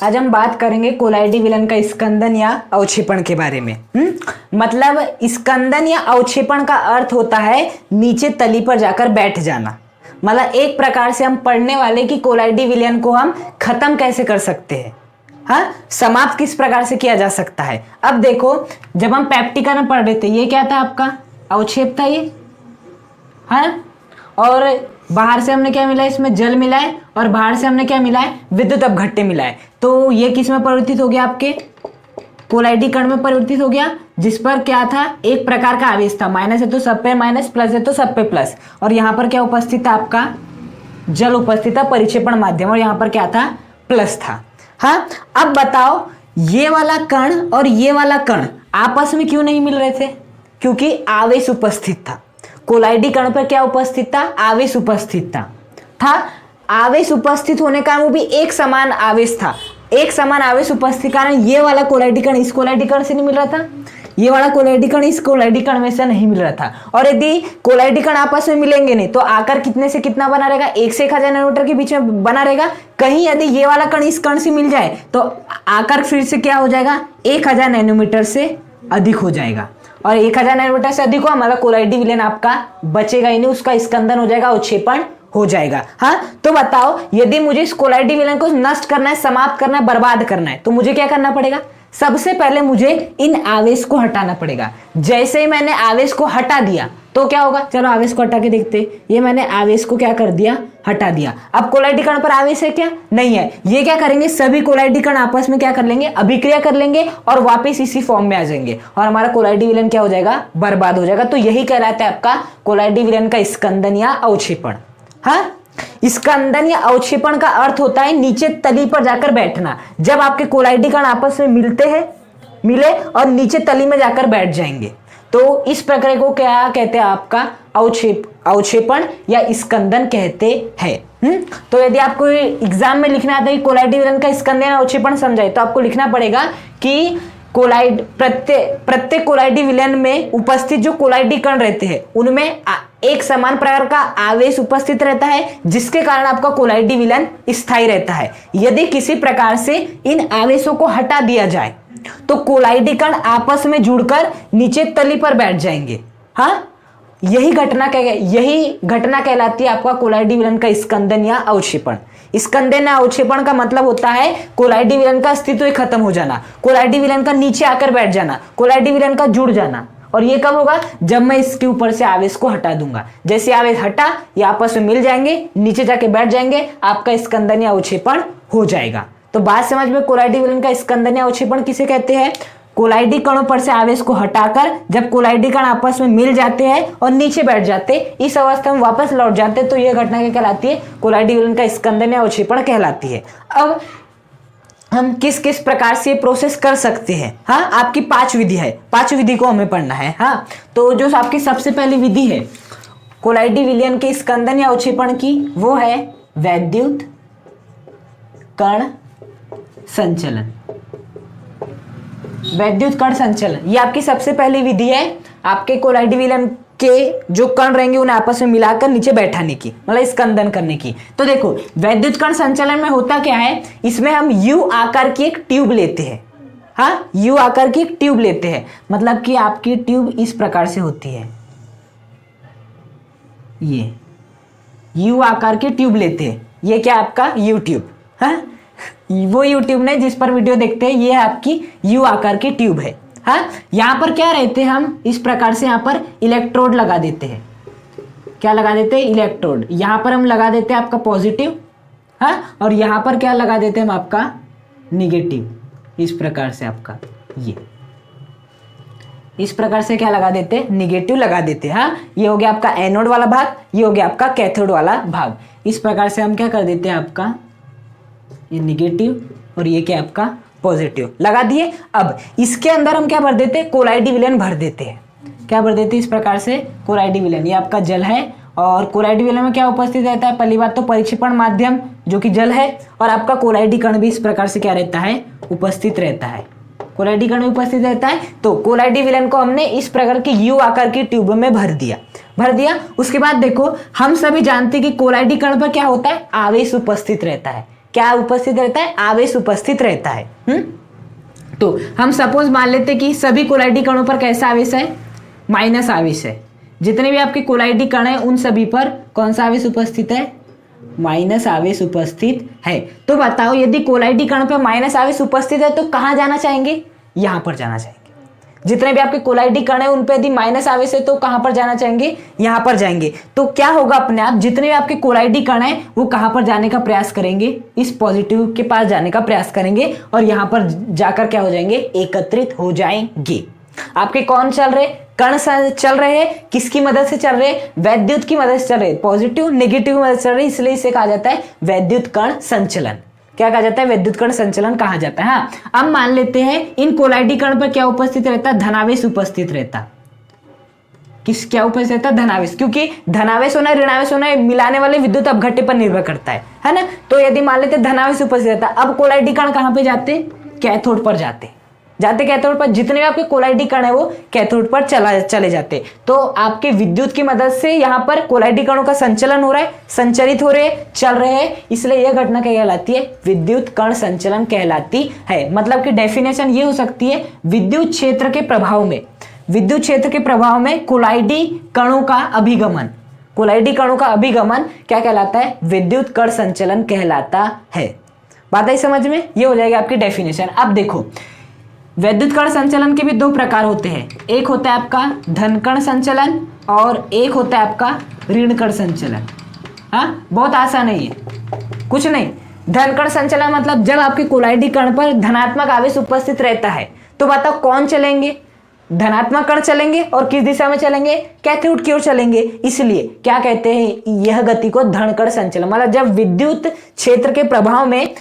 आज हम बात करेंगे कोलाइडी विलन का स्कंदन या अवक्षेपण के बारे में। मतलब स्कंदन या अवक्षेपण का अर्थ होता है नीचे तली पर जाकर बैठ जाना। मतलब एक प्रकार से हम पढ़ने वाले कि कोलाइडी विलन को हम खत्म कैसे कर सकते हैं, हाँ, समाप्त किस प्रकार से किया जा सकता है। अब देखो, जब हम पैप्टिका में पढ़ रहे थे, ये क्या था आपका अवक्षेप था ये, हाँ, और बाहर से हमने क्या मिला है, इसमें जल मिला है, और बाहर से हमने क्या मिला है, विद्युत अपघट्य मिला है। तो ये किस में परिवर्तित हो गया, आपके कोलाइडी कण में परिवर्तित हो गया, जिस पर क्या था, एक प्रकार का आवेश था। माइनस है तो सब पे माइनस, प्लस है तो सब पे प्लस, और यहाँ पर क्या उपस्थित था, आपका जल उपस्थित था परिक्षेपण माध्यम, और यहाँ पर क्या था, प्लस था। हाँ, अब बताओ ये वाला कण और ये वाला कण आपस में क्यों नहीं मिल रहे थे? क्योंकि आवेश उपस्थित था। कोलाइडी कण पर क्या उपस्थित था, आवेश उपस्थित था। आवेश उपस्थित होने का वो भी एक समान आवेश था। एक समान आवेश उपस्थित कारण ये वाला कोलाइडी कण इस कोलाइडी कण से नहीं मिल रहा था, ये वाला कोलाइडी कण इस कोलाइडी कण में से नहीं मिल रहा था। और यदि कोलाइडी कण आपस में मिलेंगे नहीं तो आकार कितने से कितना बना रहेगा, 1 से 1000 नैनोमीटर के बीच में बना रहेगा। कहीं यदि ये वाला कण इस कण से मिल जाए तो आकार फिर से क्या हो जाएगा, 1000 नैनोमीटर से अधिक हो जाएगा। और 1000 नैनोमीटर से अधिक हुआ, हमारा कोलाइडी विलन आपका बचेगा ही नहीं, उसका स्कंदन हो जाएगा, अवक्षेपण हो जाएगा। हाँ, तो बताओ यदि मुझे इस कोलाइडी विलन को नष्ट करना है, समाप्त करना है, बर्बाद करना है, तो मुझे क्या करना पड़ेगा? सबसे पहले मुझे इन आवेश को हटाना पड़ेगा। जैसे ही मैंने आवेश को हटा दिया तो क्या होगा, चलो आवेश को हटा के देखते। ये मैंने आवेश को क्या कर दिया, हटा दिया। अब कोलाइडी कण पर आवेश है क्या, नहीं है। ये क्या करेंगे, सभी कोलाइडी कण आपस में क्या कर लेंगे, अभिक्रिया कर लेंगे और वापस इसी फॉर्म में आ जाएंगे, और हमारा कोलाइडी विलन क्या हो जाएगा, बर्बाद हो जाएगा। तो यही कहलाता है आपका कोलाइडी विलन का स्कंदन या अवक्षेपण। हाँ, स्कंदन या अवक्षेपण का अर्थ होता है नीचे तली पर जाकर बैठना। जब आपके कोलाइडी कण आपस में मिले और नीचे तली में जाकर बैठ जाएंगे, तो इस प्रक्रिया को क्या कहते हैं, आपका अवक्षेपण या स्कंदन कहते हैं। तो यदि आपको एग्जाम में लिखना आता है कोलाइडी विलन का स्कंदन या अवक्षेपण समझाए, तो आपको लिखना पड़ेगा कि प्रत्येक कोलाइडी विलन में उपस्थित जो कोलाइडी कण रहते हैं उनमें एक समान प्रकार का आवेश उपस्थित रहता है, जिसके कारण आपका कोलाइडी विलन स्थायी रहता है। यदि किसी प्रकार से इन आवेशों को हटा दिया जाए तो कोलाइडी कण आपस में जुड़कर नीचे तली पर बैठ जाएंगे। हाँ, यही घटना कहलाती है आपका कोलाइडी विलन का स्कंदन या अवक्षेपण। स्कंदन या अवक्षेपण का मतलब होता है कोलाइडी विलन का अस्तित्व ही खत्म हो जाना, कोलाइडी विलन का नीचे आकर बैठ जाना, कोलाइडी विलन का जुड़ जाना। और ये कब होगा, जब मैं इसके ऊपर से आवेश को हटा दूंगा। जैसे आवेश हटा, ये आपस में मिल जाएंगे, नीचे जाके बैठ जाएंगे, आपका स्कंदन या अवक्षेपण हो जाएगा। तो बात समझ में, कोलाइडी विलन का स्कंदन या अवक्षेपण किसे कहते हैं? कोलाइडी कणों पर से आवेश को हटाकर जब कोलाइडी कण आपस में मिल जाते हैं और नीचे बैठ जाते, इस अवस्था में वापस लौट जाते, तो यह घटना क्या कहलाती है, कोलाइडी विलन का स्कंदन या अवक्षेपण कहलाती है। अब हम किस किस प्रकार से प्रोसेस कर सकते हैं। हाँ, आपकी 5 विधि है, 5 विधि को हमें पढ़ना है। हाँ, तो जो आपकी सबसे पहली विधि है कोलाइडी विलन के स्कंदन या अवक्षेपण की, वो है वैद्युत कण संचलन। वैद्युत कण संचलन ये आपकी सबसे पहली विधि है, आपके कोलाइडी विलन के जो कण रहेंगे उन्हें आपस में मिलाकर नीचे बैठाने की, मतलब स्कंदन करने की। तो देखो, वैद्युत कण संचलन में होता क्या है, इसमें हम यू आकार की एक ट्यूब लेते हैं। हाँ, यू आकार की एक ट्यूब लेते हैं, मतलब कि आपकी ट्यूब इस प्रकार से होती है, ये यू आकार की ट्यूब लेते हैं। ये क्या आपका यू ट्यूब, हाँ, वो यू ट्यूब नहीं जिस पर वीडियो देखते हैं, ये आपकी यू आकार की ट्यूब है। हाँ, यहाँ पर क्या रहते हैं, हम इस प्रकार से यहाँ पर इलेक्ट्रोड लगा देते हैं। क्या लगा देते हैं, इलेक्ट्रोड। यहाँ पर हम लगा देते हैं आपका पॉजिटिव, हाँ, और यहाँ पर क्या लगा देते हैं हम, आपका निगेटिव। इस प्रकार से आपका ये इस प्रकार से क्या लगा देते हैं, निगेटिव लगा देते हैं। हाँ, ये हो गया आपका एनोड वाला भाग, ये हो गया आपका कैथोड वाला भाग। इस प्रकार से हम क्या कर देते हैं, आपका ये निगेटिव और ये क्या आपका पॉजिटिव लगा दिए। अब इसके अंदर हम क्या भर देते हैं, कोलाइडी विलन भर देते हैं। क्या भर देते हैं, इस प्रकार से कोलाइडी विलन। ये आपका जल है, और कोलाइडी विलन में क्या उपस्थित रहता है, पहली बात तो परिक्षेपण माध्यम जो कि जल है, और आपका कोलाइडी कण भी इस प्रकार से क्या रहता है, उपस्थित रहता है। कोलाइडी कण में उपस्थित रहता है। तो कोलाइडी विलन को हमने इस प्रकार की यू आकार की ट्यूब में भर दिया। उसके बाद देखो, हम सभी जानते हैं कि कोलाइडी कण पर क्या होता है, आवेश उपस्थित रहता है। क्या उपस्थित रहता है, आवेश उपस्थित रहता है। तो हम सपोज मान लेते कि सभी कोलाइडी कणों पर कैसा आवेश है, माइनस आवेश है। जितने भी आपके कोलाइडी कण है उन सभी पर कौन सा आवेश उपस्थित है, माइनस आवेश उपस्थित है। तो बताओ यदि कोलाइडी कण पर माइनस आवेश उपस्थित है तो कहां जाना चाहेंगे, यहां पर जाना चाहेंगे। जितने भी आपके कोलाइडी कण है उन पे यदि माइनस आवेश है तो कहां पर जाना चाहेंगे, यहां पर जाएंगे। तो क्या होगा अपने आप, जितने भी आपके कोलाइडी कण है वो कहां पर जाने का प्रयास करेंगे, इस पॉजिटिव के पास जाने का प्रयास करेंगे और यहां पर जाकर क्या हो जाएंगे, एकत्रित हो जाएंगे। आपके कौन चल रहे, कण चल रहे हैं, किसकी मदद से चल रहे, वैद्युत की मदद से चल रहे, पॉजिटिव नेगेटिव की मदद से चल रहे, इसलिए इसे कहा जाता है वैद्युत कण संचलन। क्या कहा जाता है, विद्युत कण संचलन कहा जाता है। हाँ, अब मान लेते हैं इन कोलाइडी कण पर क्या उपस्थित रहता है, धनावेश उपस्थित रहता। क्या उपस्थित रहता है, धनावेश, क्योंकि धनावेश होना ऋणावेश होना मिलाने वाले विद्युत अपघट्य पर निर्भर करता है ना। तो यदि मान लेते धनावेश उपस्थित रहता, अब कोलाइडी कण कहां पे जाते, कैथोड पर जाते कैथोड पर। जितने भी आपके कोलाइडी कण है वो कैथोड पर चले जाते। तो आपके विद्युत की मदद से यहाँ पर कोलाइडी कणों का संचलन हो रहा है, संचरित हो रहे, चल रहे हैं, इसलिए यह घटना क्या कहलाती है, विद्युत कण संचलन कहलाती है। मतलब कि डेफिनेशन ये हो सकती है, विद्युत क्षेत्र के प्रभाव में कोलाइडी कणों का अभिगमन, क्या कहलाता है, विद्युत कण संचलन कहलाता है। बात आई समझ में, ये हो जाएगी आपकी डेफिनेशन। अब देखो वैद्युत कण संचलन के भी दो प्रकार होते हैं, एक होता है आपका धन कण संचलन और एक होता है आपका ऋण कण संचलन। हाँ, बहुत आसान है ये, कुछ नहीं। धन कण संचलन मतलब जब आपके कोलाइडी कण पर धनात्मक आवेश उपस्थित रहता है तो बताओ कौन चलेंगे, धनात्मक कण चलेंगे और किस दिशा में चलेंगे, कैथोड की ओर चलेंगे। इसलिए क्या कहते हैं, यह गति को धन कण संचलन, मतलब जब विद्युत क्षेत्र के प्रभाव में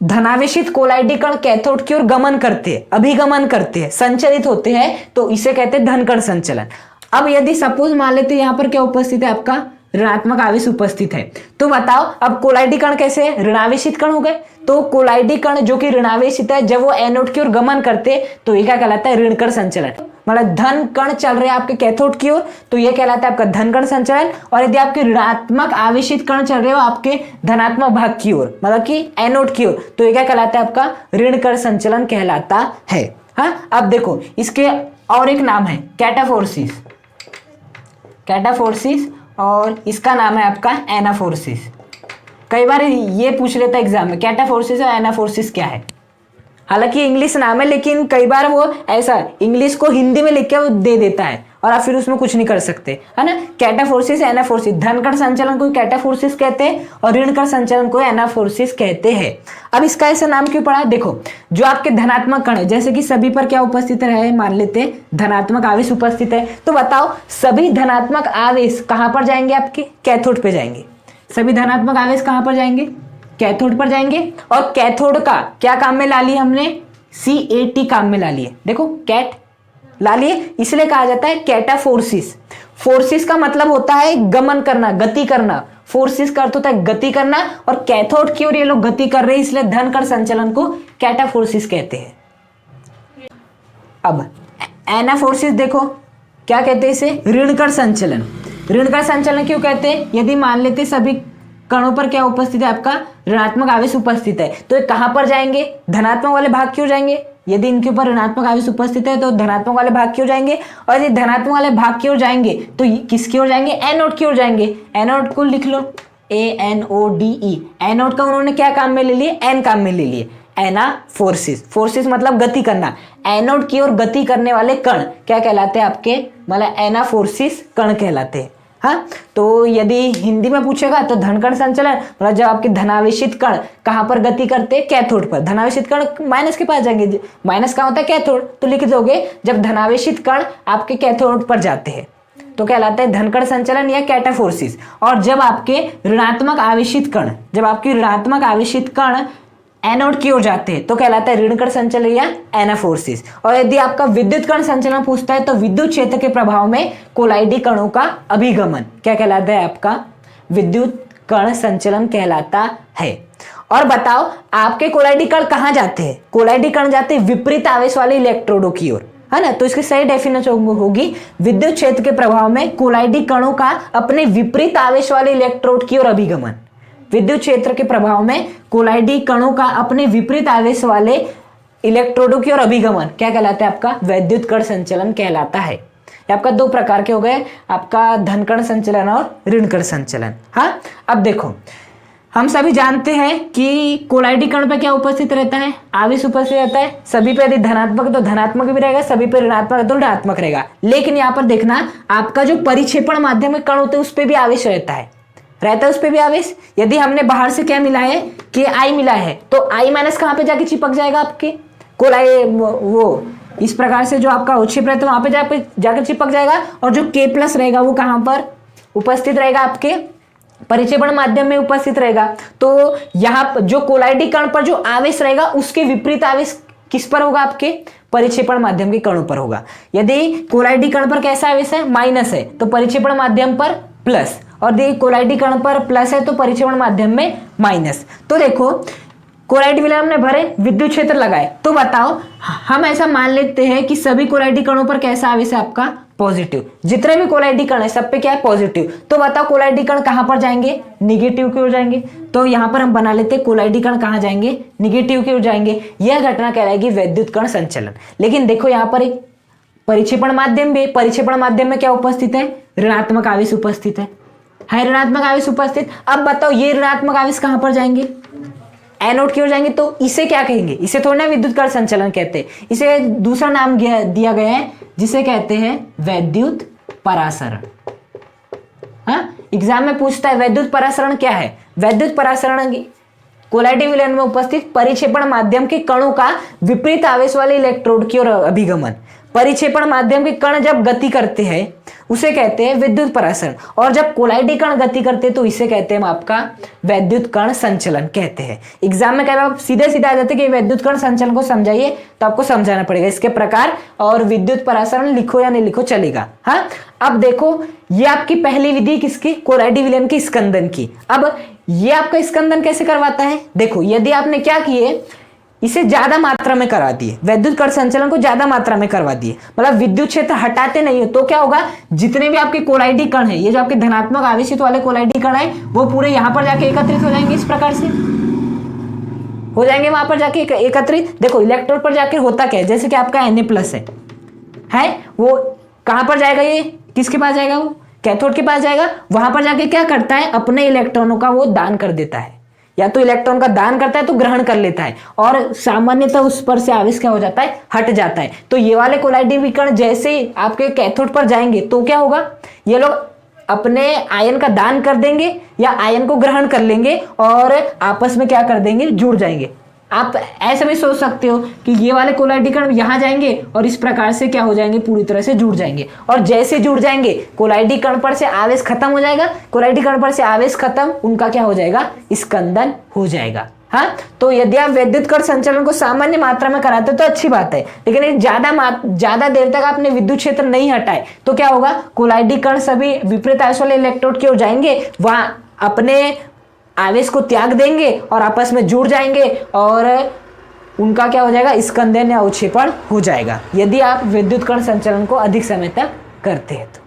धनावेशित कोलाइडी कण कैथोड की ओर गमन करते हैं, अभिगमन करते हैं, संचरित होते हैं, तो इसे कहते हैं धन कण संचलन। अब यदि सपोज मान लेते हैं यहां पर क्या उपस्थित है, आपका ऋणात्मक आवेश उपस्थित है, तो बताओ अब कोलाइडी कण कैसे है, ऋणावेशित कण हो गए। तो कोलाइडी कण जो कि ऋणावेशित है, जब वो एनोड की ओर गमन करते तो ये क्या कहलाता है, ऋण कण संचलन। मतलब धन कण चल रहे हैं आपके कैथोड की ओर तो ये कहलाता है आपका धन कण संचलन, और यदि आपके ऋणात्मक आवेशित कण चल रहे हो आपके धनात्मक भाग की ओर, मतलब कि एनोड की ओर, तो ये क्या कहलाता है, आपका ऋण कण संचलन कहलाता है। हाँ, अब देखो इसके और एक नाम है कैटाफोर्सिस, और इसका नाम है आपका एनाफोर्सिस। कई बार ये पूछ लेता है एग्जाम में, कैटाफोर्सिस और एनाफोर्सिस क्या है। हालांकि इंग्लिश नाम है, लेकिन कई बार वो ऐसा इंग्लिश को हिंदी में लिख के वो दे देता है और आप फिर उसमें कुछ नहीं कर सकते, है ना। कैटाफोर्सिस, एनाफोर्सिस, धन कण संचलन को कैटाफोर्सिस कहते हैं और ऋण कण संचलन को एनाफोर्सिस कहते हैं। अब इसका ऐसा नाम क्यों पड़ा, देखो जो आपके धनात्मक कण है, जैसे कि सभी पर क्या उपस्थित रहे, मान लेते हैं धनात्मक आवेश उपस्थित है, तो बताओ सभी धनात्मक आवेश कहां पर जाएंगे, आपके कैथोड पे जाएंगे। सभी धनात्मक आवेश कहां पर जाएंगे, कैथोड पर जाएंगे। और कैथोड का क्या काम में ला लिए हमने, CAT काम में ला लिए। देखो कैट ला लिए, इसलिए कहा जाता है कैटाफोर्सिस। फोर्सिस का मतलब होता है गमन करना, गति करना। फोर्सिस का अर्थ होता है गति करना, और कैथोड की ओर ये लोग गति कर रहे हैं, इसलिए धन कण संचलन को कैटाफोर्सिस कहते हैं। अब एनाफोर्सिस देखो क्या कहते हैं इसे, ऋण कण संचलन। ऋण कण संचलन क्यों कहते हैं, यदि मान लेते सभी कणों पर क्या उपस्थित है, आपका ऋणात्मक आवेश उपस्थित है, तो ये कहां पर जाएंगे, धनात्मक वाले भाग की ओर जाएंगे। यदि इनके ऊपर ऋणात्मक आवेश उपस्थित है तो धनात्मक वाले भाग की ओर जाएंगे, और यदि धनात्मक वाले भाग की ओर जाएंगे तो किसकी ओर जाएंगे, एनोड की ओर जाएंगे। एनोड को लिख लो ANODE। एनोड का उन्होंने क्या काम में ले लिए, एन काम में ले लिए, एनाफोर्सिस। फोर्सिस मतलब गति करना, एनोड की ओर गति करने वाले कण क्या कहलाते हैं आपके, मतलब एनाफोर्सिस कण कहलाते हैं। हाँ, तो यदि हिंदी में पूछेगा तो धन कण संचलन मतलब जब आपके धनावेशित कण कहां पर गति करते हैं, कैथोड पर। धनावेशित कण माइनस के पास जाएंगे, माइनस कहां होता है, कैथोड, तो लिख दोगे जब धनावेशित कण आपके कैथोड पर जाते हैं तो कहलाता है धन कण संचलन या कैटाफोर्सिस। और जब आपके ऋणात्मक आवेशित कण एनोड की ओर जाते हैं तो कहलाता है ऋण कण संचलन या एनाफोर्सिस। और यदि आपका विद्युत कण संचलन पूछता है तो विद्युत क्षेत्र के प्रभाव में कोलाइडी कणों का अभिगमन क्या कहलाता है, आपका विद्युत कण संचलन कहलाता है। और बताओ आपके कोलाइडी कण कहां जाते हैं, कोलाइडी कण जाते हैं विपरीत आवेश वाले इलेक्ट्रोडों की ओर, है ना। तो इसकी सही डेफिनेशन होगी विद्युत क्षेत्र के प्रभाव में कोलाइडी कणों का अपने विपरीत आवेश वाले इलेक्ट्रोड की ओर अभिगमन। विद्युत क्षेत्र के प्रभाव में कोलाइडी कणों का अपने विपरीत आवेश वाले इलेक्ट्रोडों की ओर अभिगमन क्या कहलाता है? आपका वैद्युत कण संचलन कहलाता है। ये आपका दो प्रकार के हो गए, आपका धन कण संचलन और ऋण कण संचलन। हाँ, अब देखो हम सभी जानते हैं कि कोलाइडी कण पे क्या उपस्थित रहता है? आवेश उपस्थित रहता है। सभी पे यदि धनात्मक है तो धनात्मक भी रहेगा, सभी पे ऋणात्मक है तो ऋणात्मक रहेगा। लेकिन यहाँ पर देखना, आपका जो परिक्षेपण माध्यम में कण होते हैं उस पर भी आवेश रहता है उस पर भी आवेश। यदि हमने बाहर से क्या मिला है, कि आई मिला है, तो आई माइनस कहाँ पे जाके चिपक जाएगा? आपके कोलाई वो इस प्रकार से जो आपका अवक्षेप रहता है वहां पे जाकर चिपक जाएगा, और जो के प्लस रहेगा वो कहां पर उपस्थित रहेगा? आपके परिक्षेपण माध्यम में उपस्थित रहेगा। तो यहाँ जो कोलाइडी कण पर जो आवेश रहेगा उसके विपरीत आवेश किस पर होगा? आपके परिक्षेपण माध्यम के कणों पर होगा। यदि कोलाइडी कण पर कैसा आवेश है? माइनस है, तो परिक्षेपण माध्यम पर प्लस, और यदि कोलाइडी कण पर प्लस है तो परिक्षेपण माध्यम में माइनस। तो देखो कोलाइडी विलयन हमने भरे, विद्युत क्षेत्र लगाए, तो बताओ हम ऐसा मान लेते हैं कि सभी कोलाइडी कणों पर कैसा आवेश है? आपका पॉजिटिव। जितने भी कोलाइडी कण है सब पे क्या है? पॉजिटिव। तो बताओ कोलाइडी कण कहां पर जाएंगे? निगेटिव की ओर जाएंगे। तो यहां पर हम बना लेते हैं कोलाइडी कण कहां जाएंगे? निगेटिव की ओर जाएंगे। यह घटना कहलाएगी वैद्युत कण संचलन। लेकिन देखो यहां पर एक परिक्षेपण माध्यम भी, परिक्षेपण माध्यम में क्या उपस्थित है? ऋणात्मक आवेश उपस्थित है ऋणात्मक आवेश उपस्थित। अब बताओ ये ऋणात्मक आवेश कहां पर जाएंगे? एनोड की ओर जाएंगे। तो इसे क्या कहेंगे? इसे थोड़ा ना विद्युत कण संचलन कहते हैं, इसे दूसरा नाम दिया गया है जिसे कहते हैं वैद्युत परासरण। हाँ, एग्जाम में पूछता है वैद्युत परासरण क्या है? वैद्युत परासरण कोलाइडी विलयन में उपस्थित परिक्षेपण माध्यम के कणों का विपरीत आवेश वाले इलेक्ट्रोड की ओर अभिगमन। परिक्षेपण माध्यम के कण जब गति करते हैं उसे कहते हैं विद्युत परासरण, और जब कोलाइडी कण गति करते हैं तो इसे कहते हैं आपका वैद्युत कण संचलन कहते हैं। एग्जाम में कई बार सीधे सीधे आ जाते हैं कि वैद्युत कण संचलन को समझाइए, तो आपको समझाना पड़ेगा इसके प्रकार, और विद्युत परासरण लिखो या नहीं लिखो चलेगा। हाँ, अब देखो ये आपकी पहली विधि किसकी? कोलाइडी विलयन की स्कंदन की। अब ये आपका स्कंदन कैसे करवाता है? देखो यदि आपने क्या किए, इसे ज्यादा मात्रा में करा दिए, वैद्युत कण संचलन को ज्यादा मात्रा में करवा दिए, मतलब विद्युत क्षेत्र हटाते नहीं हो, तो क्या होगा? जितने भी आपके कोलाइडी कण है, ये जो आपके धनात्मक आवेशित वाले कोलाइडी कण है वो पूरे यहां पर जाके एकत्रित हो जाएंगे। इस प्रकार से हो जाएंगे वहां पर जाके एकत्रित। देखो इलेक्ट्रोड पर जाके होता क्या है, जैसे कि आपका Na+ है वो कहां पर जाएगा? ये किसके पास जाएगा? वो कैथोड के पास जाएगा। वहां पर जाके क्या करता है? अपने इलेक्ट्रॉनों का वो दान कर देता है, या तो इलेक्ट्रॉन का दान करता है तो ग्रहण कर लेता है, और सामान्यतः उस पर से आवेश क्या हो जाता है? हट जाता है। तो ये वाले कोलाइडी विकर्ण जैसे ही आपके कैथोड पर जाएंगे तो क्या होगा? ये लोग अपने आयन का दान कर देंगे या आयन को ग्रहण कर लेंगे और आपस में क्या कर देंगे? जुड़ जाएंगे। आप ऐसे भी सोच सकते हो कि ये वाले कोलाइडी कण यहां जाएंगे और इस प्रकार से क्या हो जाएंगे? पूरी तरह से जुड़ जाएंगे, और जैसे जुड़ जाएंगे कोलाइडी कण पर से आवेश खत्म हो जाएगा। कोलाइडी कण पर से आवेश खत्म, उनका क्या हो जाएगा? स्कंदन हो जाएगा। हाँ, तो यदि आप वैद्युत कण संचलन को सामान्य मात्रा में कराते हो तो अच्छी बात है, लेकिन ज्यादा देर तक आपने विद्युत क्षेत्र नहीं हटाए तो क्या होगा? कोलाइडी कण सभी विपरीत आवेश वाले इलेक्ट्रोड की ओर जाएंगे, वहां अपने आवेश को त्याग देंगे और आपस में जुड़ जाएंगे, और उनका क्या हो जाएगा? स्कंदन या अवक्षेपण हो जाएगा, यदि आप विद्युत कण संचलन को अधिक समय तक करते हैं तो।